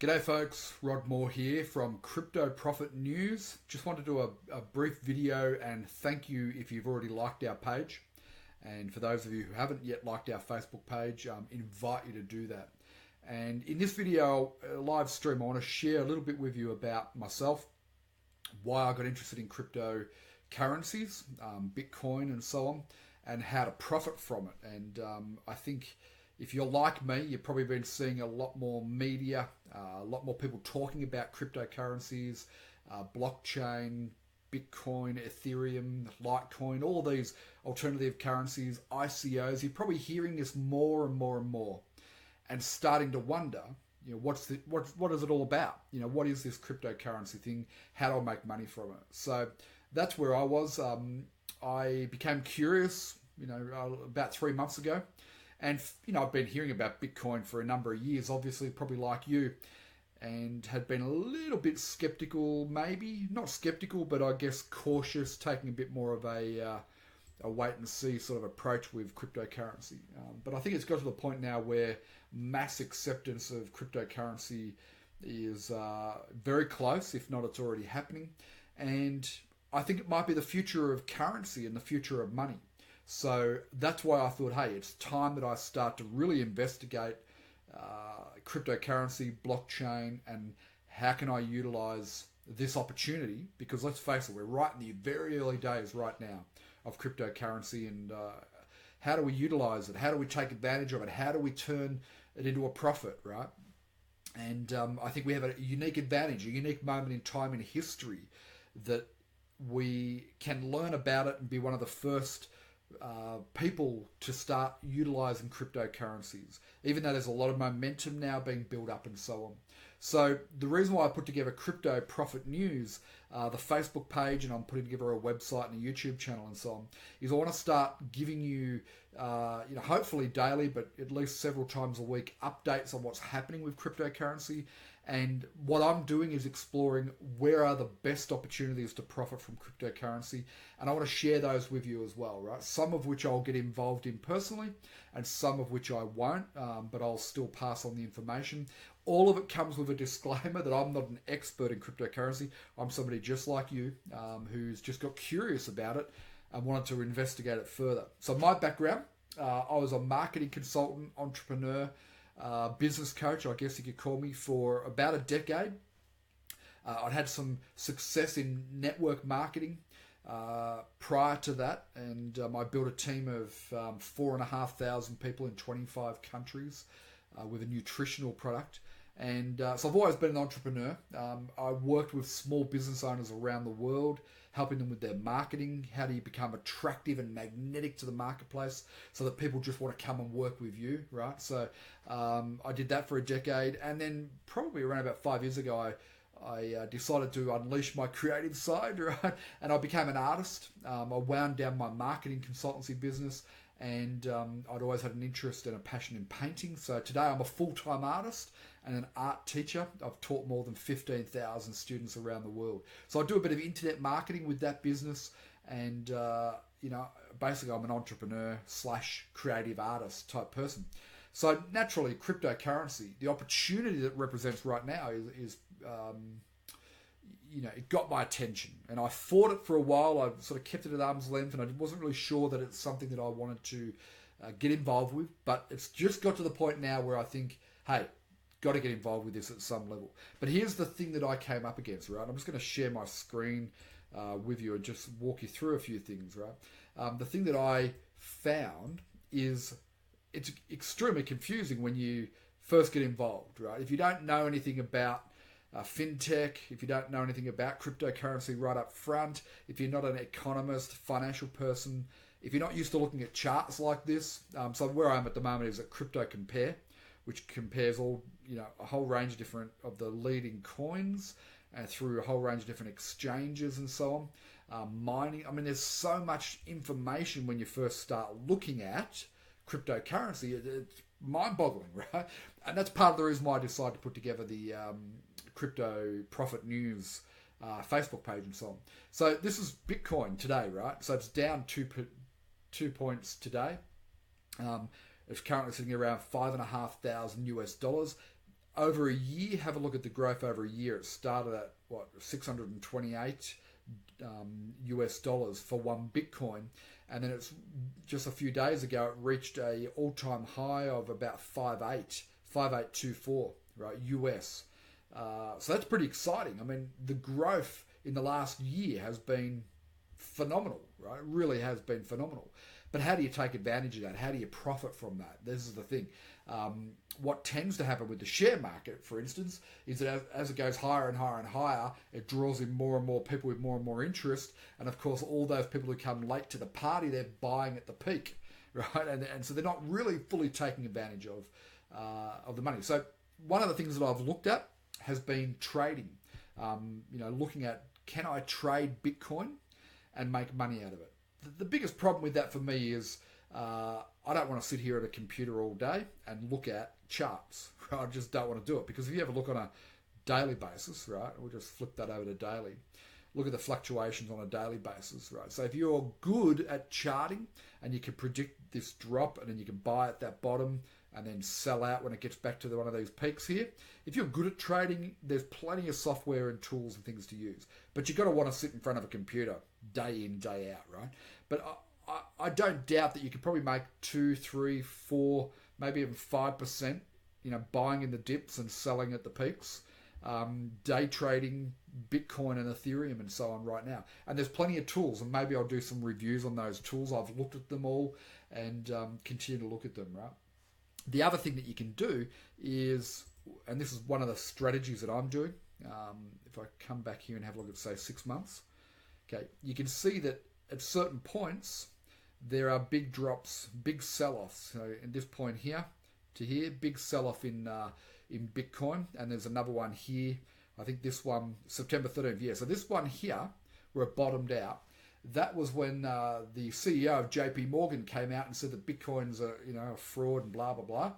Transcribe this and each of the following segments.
G'day folks, Rod Moore here from Crypto Profit News. Just wanted to do a brief video and thank you if you've already liked our page. And for those of you who haven't yet liked our Facebook page, invite you to do that. And in this video, live stream, I want to share a little bit with you about myself, why I got interested in cryptocurrencies, Bitcoin and so on, and how to profit from it. And I think if you're like me, you've probably been seeing a lot more media, a lot more people talking about cryptocurrencies, blockchain, Bitcoin, Ethereum, Litecoin, all these alternative currencies, ICOs. You're probably hearing this more and more and more, and starting to wonder, what is it all about? What is this cryptocurrency thing? How do I make money from it? So that's where I was. I became curious, about 3 months ago. And, I've been hearing about Bitcoin for a number of years, obviously, probably like you, and had been a little bit skeptical, maybe. Not skeptical, but I guess cautious, taking a bit more of a wait-and-see sort of approach with cryptocurrency. But I think it's got to the point now where mass acceptance of cryptocurrency is very close, if not it's already happening. And I think it might be the future of currency and the future of money. So that's why I thought, hey, it's time that I start to really investigate cryptocurrency, blockchain, and how can I utilize this opportunity? Because let's face it, we're right in the very early days right now of cryptocurrency, and how do we utilize it? How do we take advantage of it? How do we turn it into a profit, right? And I think we have a unique advantage, a unique moment in time in history that we can learn about it and be one of the first people to start utilizing cryptocurrencies, even though there's a lot of momentum now being built up and so on. So the reason why I put together Crypto Profit News, the Facebook page, and I'm putting together a website and a YouTube channel and so on, is I want to start giving you, hopefully daily, but at least several times a week, updates on what's happening with cryptocurrency. And what I'm doing is exploring where are the best opportunities to profit from cryptocurrency. And I want to share those with you as well, right? Some of which I'll get involved in personally and some of which I won't, but I'll still pass on the information. All of it comes with a disclaimer that I'm not an expert in cryptocurrency. I'm somebody just like you who's just got curious about it and wanted to investigate it further. So my background, I was a marketing consultant, entrepreneur, business coach, I guess you could call me, for about a decade. I'd had some success in network marketing prior to that, and I built a team of 4,500 people in 25 countries with a nutritional product. And so I've always been an entrepreneur. I worked with small business owners around the world, helping them with their marketing. How do you become attractive and magnetic to the marketplace so that people just want to come and work with you, right? So I did that for a decade. And then probably around about 5 years ago, I decided to unleash my creative side, right? And I became an artist. I wound down my marketing consultancy business, and I'd always had an interest and a passion in painting. So today I'm a full-time artist and an art teacher. I've taught more than 15,000 students around the world. So I do a bit of internet marketing with that business, and basically I'm an entrepreneur / creative artist type person. So naturally, cryptocurrency, the opportunity that it represents right now is it got my attention, and I fought it for a while. I sort of kept it at arm's length, and I wasn't really sure that it's something that I wanted to get involved with. But it's just got to the point now where I think, hey, got to get involved with this at some level. But here's the thing that I came up against, right? I'm just going to share my screen with you and just walk you through a few things, right? The thing that I found is it's extremely confusing when you first get involved, right? If you don't know anything about fintech, if you don't know anything about cryptocurrency right up front, if you're not an economist, financial person, if you're not used to looking at charts like this, so where I am at the moment is at Crypto Compare, which compares all, a whole range of the leading coins and through a whole range of different exchanges and so on. Mining, there's so much information when you first start looking at cryptocurrency. It's mind-boggling, right? And that's part of the reason why I decided to put together the Crypto Profit News Facebook page and so on. So this is Bitcoin today, right? So it's down 2 points today. It's currently sitting around $5,500 US. over a year, have a look at the growth over a year. It started at, what, 628 US dollars for one Bitcoin. And then it's just a few days ago, it reached a all-time high of about 5824, right, US. So that's pretty exciting. I mean, the growth in the last year has been phenomenal, right? It really has been phenomenal. But how do you take advantage of that? How do you profit from that? This is the thing. What tends to happen with the share market, for instance, is that as it goes higher and higher and higher, it draws in more and more people with more and more interest. And of course, all those people who come late to the party, they're buying at the peak, right? And so they're not really fully taking advantage of the money. So one of the things that I've looked at has been trading. Looking at, can I trade Bitcoin and make money out of it? The biggest problem with that for me is I don't want to sit here at a computer all day and look at charts. Right? I just don't want to do it, because if you ever look on a daily basis, right, we'll just flip that over to daily. Look at the fluctuations on a daily basis, right? So if you're good at charting and you can predict this drop, and then you can buy at that bottom and then sell out when it gets back to one of these peaks here. If you're good at trading, there's plenty of software and tools and things to use. But you've got to want to sit in front of a computer day in, day out, right? But I don't doubt that you could probably make 2, 3, 4, maybe even 5%, buying in the dips and selling at the peaks. Day trading Bitcoin and Ethereum and so on right now. And there's plenty of tools, and maybe I'll do some reviews on those tools. I've looked at them all and continue to look at them, right? The other thing that you can do is, and this is one of the strategies that I'm doing, if I come back here and have a look at, say, 6 months, okay, you can see that at certain points there are big drops, big sell-offs. So at this point here to here, big sell-off in Bitcoin, and there's another one here. I think this one, September 13th, yeah. So this one here, where it bottomed out, that was when the CEO of JP Morgan came out and said that Bitcoin's a fraud and blah, blah, blah.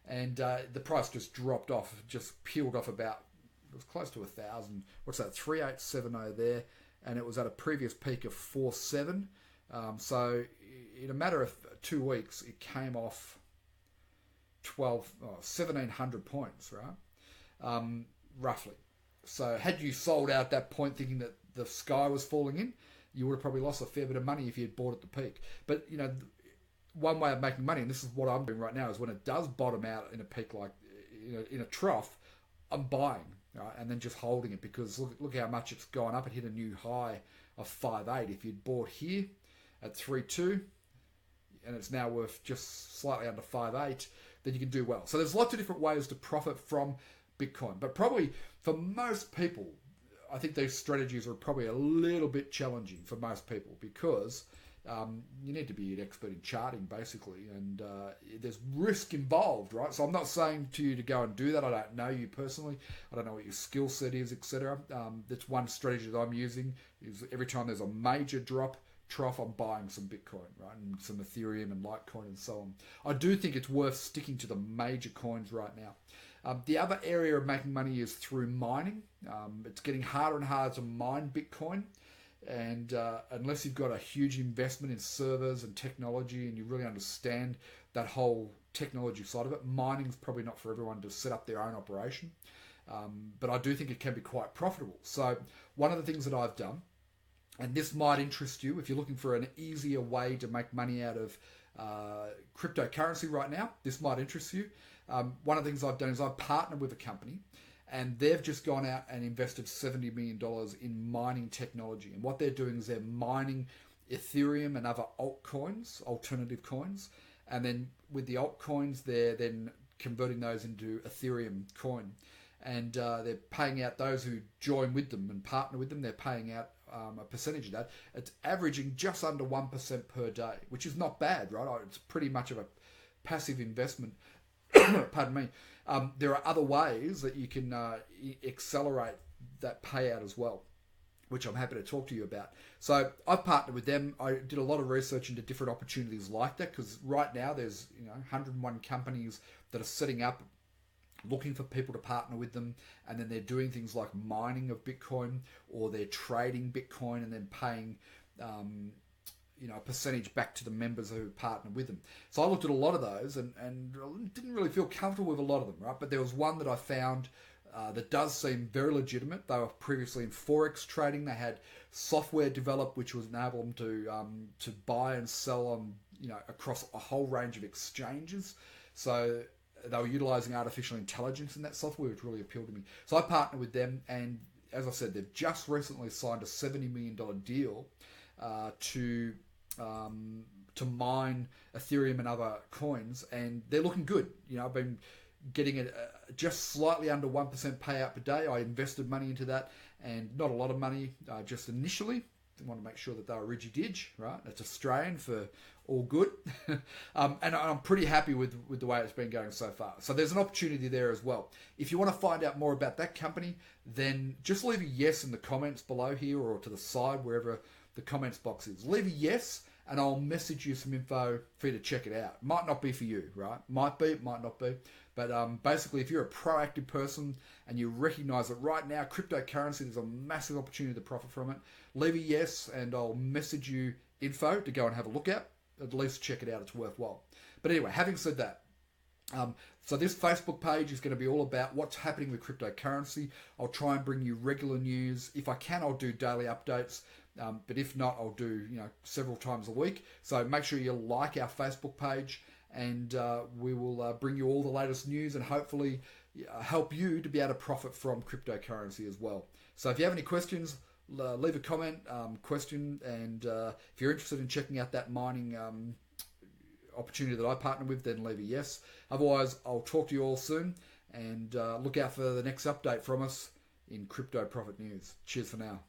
And the price just dropped off, just peeled off about, it was close to 1,000. What's that, 3870 there. And it was at a previous peak of 47. So in a matter of 2 weeks, it came off 1,700 points, right? Roughly. So had you sold out at that point thinking that the sky was falling in, you would have probably lost a fair bit of money if you had bought at the peak. But, one way of making money, and this is what I'm doing right now, is when it does bottom out in a peak, like, in a trough, I'm buying, right? And then just holding it, because look how much it's gone up. It hit a new high of 5.8. If you'd bought here at 3.2, and it's now worth just slightly under 5.8, then you can do well. So there's lots of different ways to profit from Bitcoin. But probably for most people, I think these strategies are probably a little bit challenging for most people, because you need to be an expert in charting, basically, and there's risk involved, right? So I'm not saying to you to go and do that. I don't know you personally. I don't know what your skill set is, etc. That's one strategy that I'm using, is every time there's a major trough, I'm buying some Bitcoin, right, and some Ethereum and Litecoin and so on. I do think it's worth sticking to the major coins right now. The other area of making money is through mining. It's getting harder and harder to mine Bitcoin. And unless you've got a huge investment in servers and technology, and you really understand that whole technology side of it, mining's probably not for everyone to set up their own operation. But I do think it can be quite profitable. So one of the things that I've done, and this might interest you if you're looking for an easier way to make money out of cryptocurrency right now, this might interest you. One of the things I've done is I've partnered with a company, and they've just gone out and invested $70 million in mining technology. And what they're doing is they're mining Ethereum and other altcoins, alternative coins. And then with the altcoins, they're then converting those into Ethereum coin. And they're paying out those who join with them and partner with them. They're paying out a percentage of that. It's averaging just under 1% per day, which is not bad, right? It's pretty much of a passive investment. Pardon me. There are other ways that you can accelerate that payout as well, which I'm happy to talk to you about. So I've partnered with them. I did a lot of research into different opportunities like that, because right now there's 101 companies that are setting up, looking for people to partner with them, and then they're doing things like mining of Bitcoin, or they're trading Bitcoin and then paying a percentage back to the members who partner with them. So I looked at a lot of those and didn't really feel comfortable with a lot of them, right? But there was one that I found that does seem very legitimate. They were previously in Forex trading. They had software developed which was enable them to buy and sell on across a whole range of exchanges. So they were utilizing artificial intelligence in that software, which really appealed to me. So I partnered with them, and as I said, they've just recently signed a $70 million deal to mine Ethereum and other coins, and they're looking good. I've been getting it just slightly under 1% payout per day. I invested money into that, and not a lot of money just initially. I want to make sure that they're Rigididge, right? It's Australian for all good. And I'm pretty happy with the way it's been going so far. So there's an opportunity there as well. If you want to find out more about that company, then just leave a yes in the comments below here or to the side, wherever the comments box is. Leave a yes, and I'll message you some info for you to check it out. Might not be for you, right? Might be, might not be. But basically, if you're a proactive person and you recognize that right now, cryptocurrency, there's a massive opportunity to profit from it, leave a yes, and I'll message you info to go and have a look at least check it out. It's worthwhile. But anyway, having said that, so this Facebook page is going to be all about what's happening with cryptocurrency. I'll try and bring you regular news. If I can, I'll do daily updates. But if not, I'll do several times a week. So make sure you like our Facebook page, and we will bring you all the latest news and hopefully help you to be able to profit from cryptocurrency as well. So if you have any questions, leave a comment, question, and if you're interested in checking out that mining opportunity that I partner with, then leave a yes. Otherwise, I'll talk to you all soon, and look out for the next update from us in Crypto Profit News. Cheers for now.